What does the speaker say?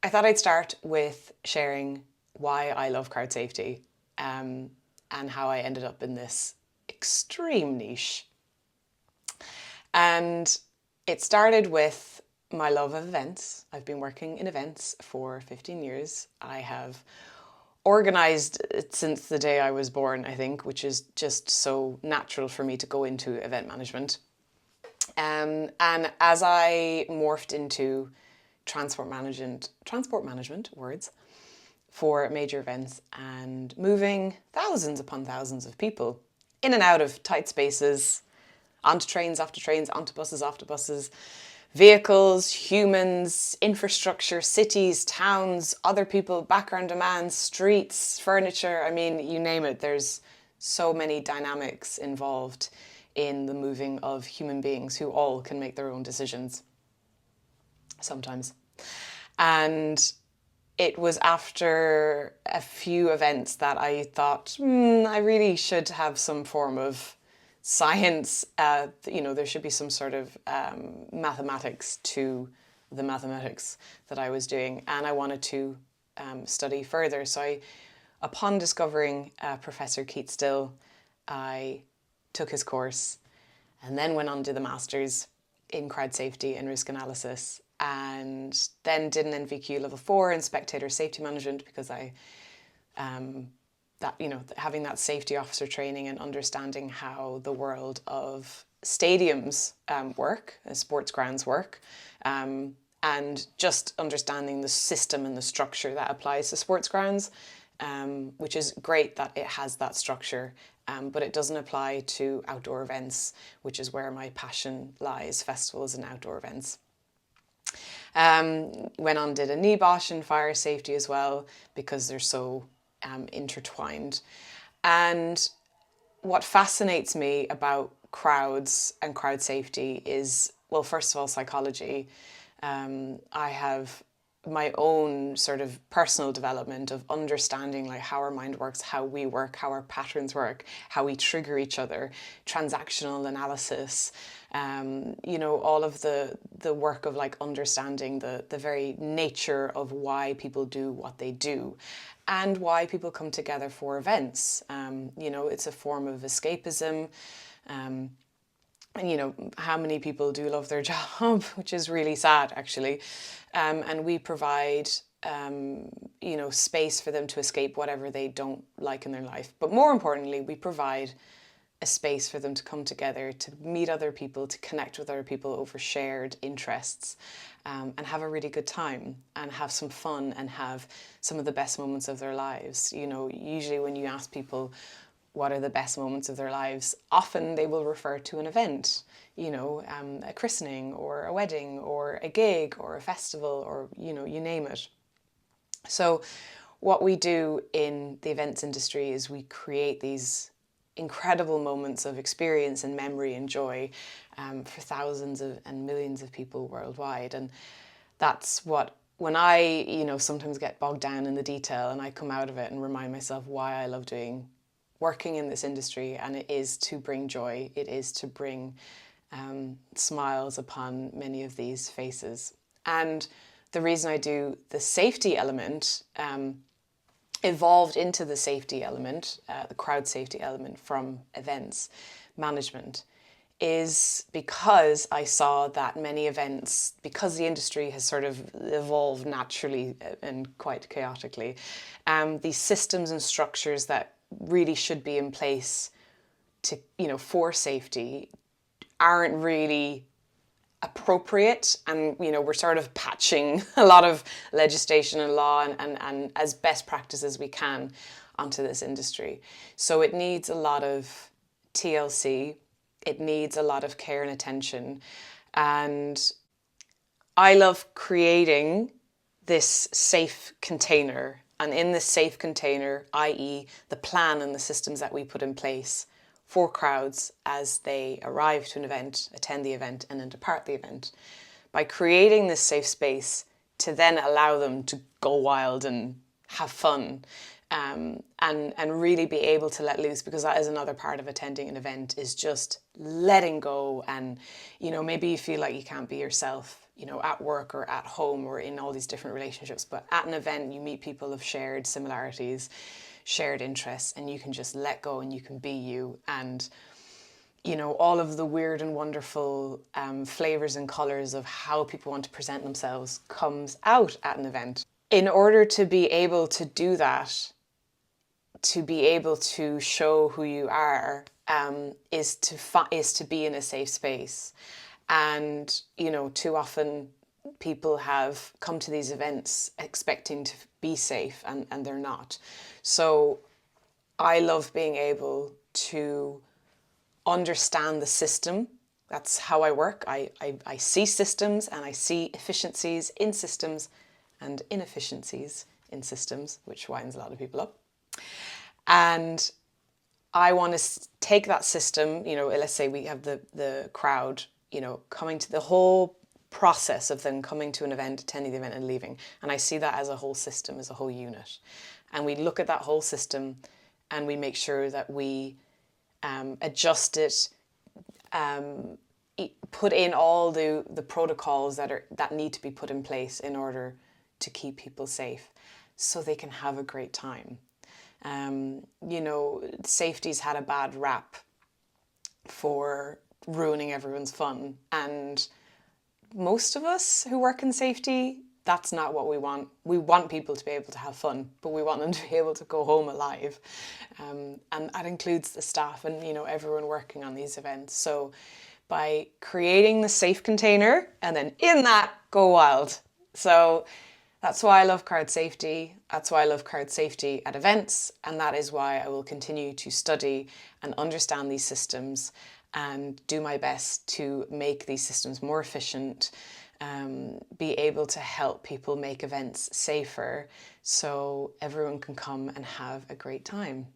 I thought I'd start with sharing why I love crowd safety and how I ended up in this extreme niche. And it started with my love of events. I've been working in events for 15 years. I have organized it since the day I was born, I think, which is just so natural for me to go into event management. And as I morphed into transport management words for major events and moving thousands upon thousands of people in and out of tight spaces, onto trains after trains, onto buses after buses, vehicles, humans, infrastructure, cities, towns, other people, background demands, streets, furniture. I mean, you name it. There's so many dynamics involved in the moving of human beings who all can make their own decisions sometimes. And it was after a few events that I thought, I really should have some form of science. There should be some sort of mathematics to the mathematics that I was doing, and I wanted to study further. So upon discovering Professor Keith Still, I took his course and then went on to the master's in crowd safety and risk analysis, and then did an NVQ level 4 in spectator safety management because having that safety officer training and understanding how the world of stadiums work, sports grounds work, and just understanding the system and the structure that applies to sports grounds, which is great that it has that structure, but it doesn't apply to outdoor events, which is where my passion lies, festivals and outdoor events. Went on, did a NEBOSH in fire safety as well, because they're so intertwined. And what fascinates me about crowds and crowd safety is, well, first of all, psychology. I have my own sort of personal development of understanding like how our mind works, how we work, how our patterns work, how we trigger each other, transactional analysis, all of the work of like understanding the very nature of why people do what they do and why people come together for events. It's a form of escapism. And how many people do love their job, which is really sad, actually. And we provide, space for them to escape whatever they don't like in their life. But more importantly, we provide a space for them to come together, to meet other people, to connect with other people over shared interests, and have a really good time and have some fun and have some of the best moments of their lives. Usually when you ask people, what are the best moments of their lives? Often they will refer to an event, a christening or a wedding or a gig or a festival or, you name it. So what we do in the events industry is we create these incredible moments of experience and memory and joy for thousands and millions of people worldwide. And that's what, when I, sometimes get bogged down in the detail and I come out of it and remind myself why I love working in this industry, and it is to bring joy, it is to bring smiles upon many of these faces. And the reason I do the safety element evolved into the safety element, the crowd safety element from events management, is because I saw that many events, because the industry has sort of evolved naturally and quite chaotically, these systems and structures that really should be in place to, for safety aren't really appropriate. And, we're sort of patching a lot of legislation and law and as best practice as we can onto this industry. So it needs a lot of TLC. It needs a lot of care and attention. And I love creating this safe container. And in this safe container, i.e. the plan and the systems that we put in place for crowds as they arrive to an event, attend the event, and then depart the event, by creating this safe space to then allow them to go wild and have fun, and really be able to let loose, because that is another part of attending an event, is just letting go. And maybe you feel like you can't be yourself at work or at home or in all these different relationships. But at an event, you meet people of shared similarities, shared interests, and you can just let go and you can be you. And all of the weird and wonderful flavors and colors of how people want to present themselves comes out at an event. In order to be able to do that, to be able to show who you are, is to be in a safe space. And too often people have come to these events expecting to be safe, and they're not. So I love being able to understand the system. That's how I work. I see systems and I see efficiencies in systems and inefficiencies in systems, which winds a lot of people up. And I want to take that system, let's say we have the crowd, coming to the whole process of them coming to an event, attending the event and leaving. And I see that as a whole system, as a whole unit. And we look at that whole system and we make sure that we adjust it, put in all the protocols that need to be put in place in order to keep people safe so they can have a great time. Safety's had a bad rap for ruining everyone's fun. And most of us who work in safety, that's not what we want. We want people to be able to have fun, but we want them to be able to go home alive. And that includes the staff and, everyone working on these events. So by creating the safe container and then in that, go wild. So that's why I love crowd safety. That's why I love crowd safety at events. And that is why I will continue to study and understand these systems and do my best to make these systems more efficient, be able to help people make events safer so everyone can come and have a great time.